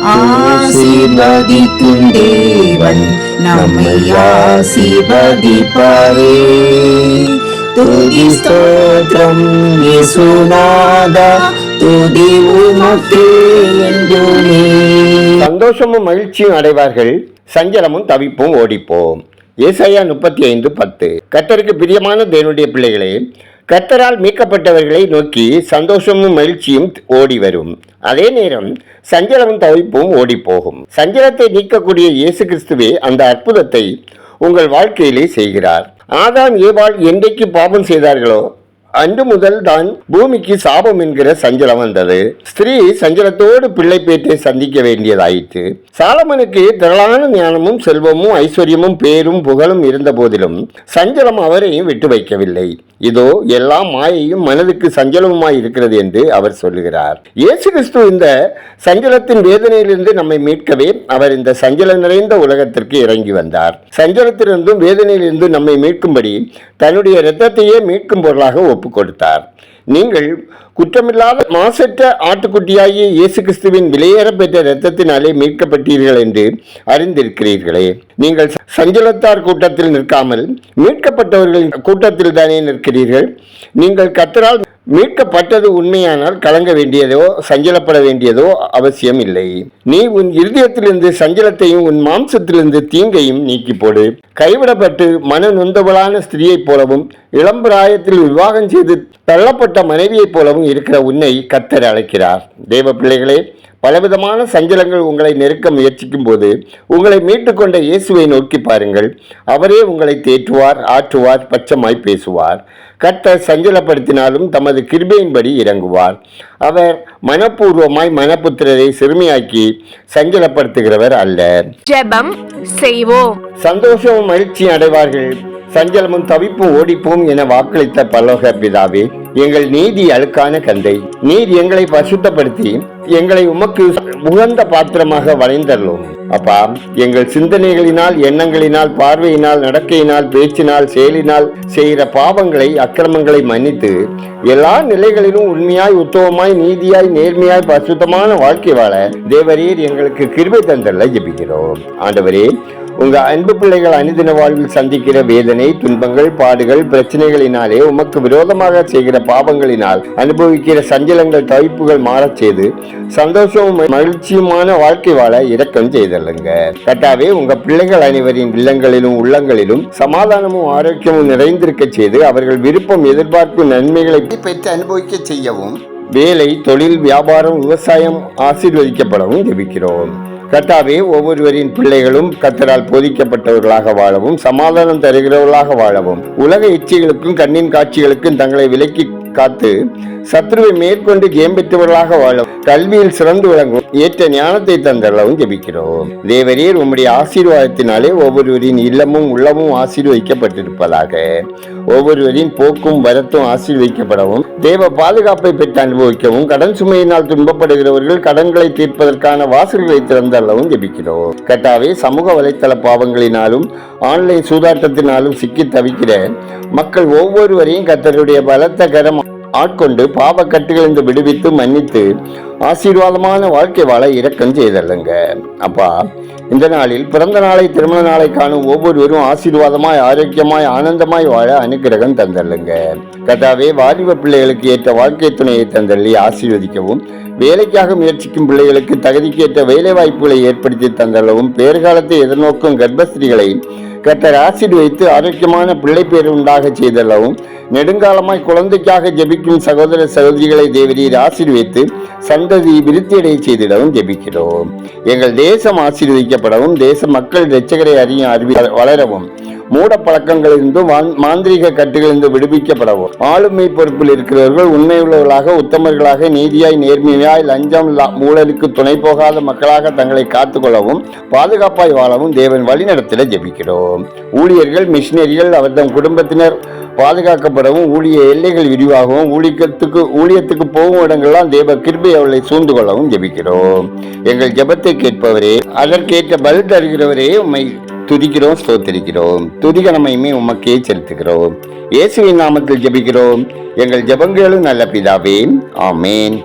ஆசீர்வதிக்கும் தேவன் நம்மை ஆசீர்வதிப்பாரே. துதி ஸ்தோத்திரம் இயேசுநாதா, துதி உமக்கே என்றுமே. சந்தோஷமும் மகிழ்ச்சியும் அடைவார்கள், சஞ்சலமும் தவிப்பும் ஓடிப்போம். ஏசாயா 35:10. கர்த்தருக்கு பிரியமான தேவனுடைய பிள்ளைகளே, கர்த்தரால் மீட்கப்பட்டவர்களை நோக்கி சந்தோஷமும் மகிழ்ச்சியும் ஓடி வரும். அதே நேரம் சஞ்சலமும் தவிப்பும் ஓடி போகும். சஞ்சலத்தை நீக்கக்கூடிய இயேசு கிறிஸ்துவே அந்த அற்புதத்தை உங்கள் வாழ்க்கையிலே செய்கிறார். ஆதாம் ஏவாள் என்றைக்கு பாவம் செய்தார்களோ அன்று முதல் தான் பூமிக்கு சாபம் என்கிற சஞ்சலம் வந்தது. ஸ்திரீ சஞ்சலத்தோடு பிள்ளை பேற்றை சந்திக்க வேண்டியதாயிற்று. சாலமனுக்கு திரளான ஞானமும் செல்வமும் ஐஸ்வர்யமும் பேரும் புகழும் இருந்த போதிலும் சஞ்சலம் அவரையும் விட்டு வைக்கவில்லை. இதோ எல்லாம் மாயையும் மனதுக்கு சஞ்சலமுமாய் இருக்கிறது என்று அவர் சொல்லுகிறார். இயேசு கிறிஸ்து இந்த சஞ்சலத்தின் வேதனையிலிருந்து நம்மை மீட்கவே அவர் இந்த சஞ்சலம் நிறைந்த உலகத்திற்கு இறங்கி வந்தார். சஞ்சலத்திலிருந்தும் வேதனையிலிருந்து நம்மை மீட்கும்படி தன்னுடைய இரத்தத்தையே மீட்கும் பொருளாக ஒப்புக் கொடுத்தார். நீங்கள் குற்றமில்லாத மாசற்ற ஆட்டுக்குட்டியாகிய இயேசு கிறிஸ்துவின் விலையேற பெற்ற இரத்தத்தினாலே மீட்கப்பட்டீர்கள் என்று அறிந்திருக்கிறீர்களே. நீங்கள் சஞ்சலத்தார் கூட்டத்தில் நிற்காமல் மீட்கப்பட்டவர்களின் கூட்டத்தில் தானே நிற்கிறீர்கள். நீங்கள் கர்த்தரால் மீட்கப்பட்டது உண்மையானால் கலங்க வேண்டியதோ சஞ்சலப்பட வேண்டியதோ அவசியம் இல்லை. நீ உன் இருதயத்திலிருந்து சஞ்சலத்தையும் உன் மாம்சத்திலிருந்து தீங்கையும் நீக்கி போடு. கைவிடப்பட்டு மன நொந்தவளான ஸ்திரீயைப் போலவும் இளம்பிராயத்தில் விவாகம் செய்து தள்ளப்பட்ட மனைவியைப் போலவும் இருக்கிற உன்னை கர்த்தர் அழைக்கிறார். தேவ பிள்ளைகளே, பலவிதமான சஞ்சலங்கள் உங்களை நெருக்க முயற்சிக்கும் போது உங்களை மீட்டுக்கொண்ட இயேசுவை நோக்கி பாருங்கள். அவரே உங்களை தேற்றுவார், ஆற்றுவார், பச்சமாய் பேசுவார். கர்த்தர் சஞ்சலப்படுத்தினாலும் தமது கிருபையின்படி இறங்குவார். அவர் மனப்பூர்வமாய் மனப்புத்திரரை சிறுமியாக்கி சஞ்சலப்படுத்துகிறவர் அல்ல. ஜெபம் செய்வோம். சந்தோஷமும் மகிழ்ச்சி அடைவார்கள், சஞ்சலமும் தவிப்பும் ஓடிப்போம் என வாக்களித்த பரலோக பிதாவே, எங்கள் நீதி அழுக்கான கந்தை, நீர் எங்களை பரிசுத்தப்படுத்தி எங்களை உமக்கு உகந்த பாத்திரமாக வளைந்தள்ளோம். அப்பா, எங்கள் சிந்தனைகளினால், எண்ணங்களினால், பார்வையினால், நடக்கையினால், பேச்சினால், செயலினால் செய்கிற பாவங்களை, அக்கிரமங்களை மன்னித்து எல்லா நிலைகளிலும் உண்மையாய், உத்தவமாய், நீதியாய், நேர்மையாய், பரிசுத்தமான வாழ்க்கை வாழ தேவரீர் எங்களுக்கு கிருபை தந்தல்ல ஜெபிக்கிறோம். ஆண்டவரே, உங்க அன்பு பிள்ளைகள் அனுதின வாழ்வில் சந்திக்கிற வேதனை, துன்பங்கள், பாடுகள், பிரச்சனைகளினாலே உமக்கு விரோதமாக செய்கிற பாவங்களினால் அனுபவிக்கிற சஞ்சலங்கள், தவிப்புகள் மாறச் செய்து சந்தோஷமும் மகிழ்ச்சியுமான வாழ்க்கை வாழ இரக்கம் செய்தல்லுங்க. கர்த்தாவே, உங்க பிள்ளைகள் அனைவரின் இல்லங்களிலும் உள்ளங்களிலும் சமாதானமும் ஆரோக்கியமும் நிறைந்திருக்க செய்து அவர்கள் விருப்பம், எதிர்பார்ப்பு, நன்மைகளை பெற்று அனுபவிக்க செய்யவும், வேலை, தொழில், வியாபாரம், விவசாயம் ஆசீர்வதிக்கப்படவும் ஜெபிக்கிறோம். கர்த்தாவே, ஒவ்வொருவரின் பிள்ளைகளும் கர்த்தரால் போதிக்கப்பட்டவர்களாக வாழவும், சமாதானம் தருகிறவர்களாக வாழவும், உலக இச்சைகளுக்கும் கண்ணின் காட்சிகளுக்கும் தங்களை விலக்கி காத்து சத்ருவை மேற்கொண்டு ஜெயம் பெற்றவர்களாக வாழும், கல்வியில் சிறந்து விளங்கும் ஏற்ற ஞானத்தை தந்தளவும் ஜெபிக்கிறோம். தேவரீர் உம்முடைய ஆசீர்வாதத்தினாலே ஒவ்வொருவரின் இல்லமும் உள்ளமும் ஆசீர்வதிக்கப்பட்டிருப்பதாக. ஒவ்வொருவரின் போக்கும் வரத்தும் ஆசீர்வதிக்கப்படவும், தேவ பாதுகாப்பை பெற்று அனுபவிக்கவும், கடன் சுமையினால் துன்பப்படுகிறவர்கள் கடன்களை தீர்ப்பதற்கான வாசல்களை திறந்தளவும் ஜெபிக்கிறோம். கர்த்தாவே, சமூக வலைத்தள பாவங்களினாலும் ஆன்லைன் சூதாட்டத்தினாலும் சிக்கி தவிக்கிற மக்கள் ஒவ்வொருவரையும் கர்த்தருடைய பலத்த கரம் ஆட்கொண்டு பாவக்கட்டுகளிலிருந்து விடுவித்து மன்னித்து ஆசீர்வாதமான வாழ்க்கை வாழ இரக்கம் செய்தல்லுங்க. அப்பா, இந்த நாளில் பிறந்த நாளை, திருமண நாளை காணும் ஒவ்வொருவரும் ஆசீர்வாதமாய், ஆரோக்கியமாய், ஆனந்தமாய் வாழ அனுக்கிரகம் தந்தல்லுங்க. கர்த்தாவே, வாலிப பிள்ளைகளுக்கு ஏற்ற வாழ்க்கை துணையை தந்தள்ளி ஆசீர்வதிக்கவும், வேலைக்காக முயற்சிக்கும் பிள்ளைகளுக்கு தகுதிக்கேற்ற வேலை வாய்ப்புகளை ஏற்படுத்தி தந்தள்ளவும், பேறுகாலத்தை எதிர்நோக்கும் கர்ப்பஸ்திரிகளை கர்த்தர் ஆசீர்வதித்து ஆரோக்கியமான பிள்ளை பேர் உண்டாக செய்தல்லவும், நெடுங்காலமாய் குழந்தைக்காக ஜெபிக்கும் சகோதர சகோதரிகளை தேவரீர் ஆசீர்வதித்து சந்ததி விருத்தியடைய செய்திடவும் ஜெபிக்கிறோம். எங்கள் தேசம் ஆசீர்வதிக்கப்படவும், தேச மக்கள் இரட்சகரை அறிய வளரவும், மூட பழக்கங்களிலிருந்து, மாந்திரிக கட்டுகளிலிருந்து விடுவிக்கப்படவும், ஆளுமை பொறுப்பில் இருக்கிறவர்கள் உண்மையுள்ளவர்களாக, உத்தமர்களாக, நீதியாய், நேர்மையாய், லஞ்சம் ஊழலுக்கு துணை போகாத மக்களாக தங்களை காத்துக்கொள்ளவும், பாதுகாப்பாய் வாழவும் தேவன் வழிநடத்திட ஜெபிக்கிறோம். ஊழியர்கள், மிஷினரிகள், அவர்தம் குடும்பத்தினர் பாதுகாக்கப்படவும், ஊழிய எல்லைகள் விரிவாகவும், ஊழியத்துக்கு போகும் இடங்கள்லாம் தேவ கிருபை அவளை சூழ்ந்து கொள்ளவும் ஜெபிக்கிறோம். எங்கள் ஜெபத்தை கேட்பவரே, அதற்கேற்ற பதில் தருகிறவரே, உம்மை துதிக்கிறோம், ஸ்தோத்திரிக்கிறோம். துதிகனமையுமே உமக்கே செலுத்துகிறோம். இயேசுவின் நாமத்தில் ஜெபிக்கிறோம் எங்கள் ஜெபங்களும் நல்ல பிதாவே, ஆமேன்.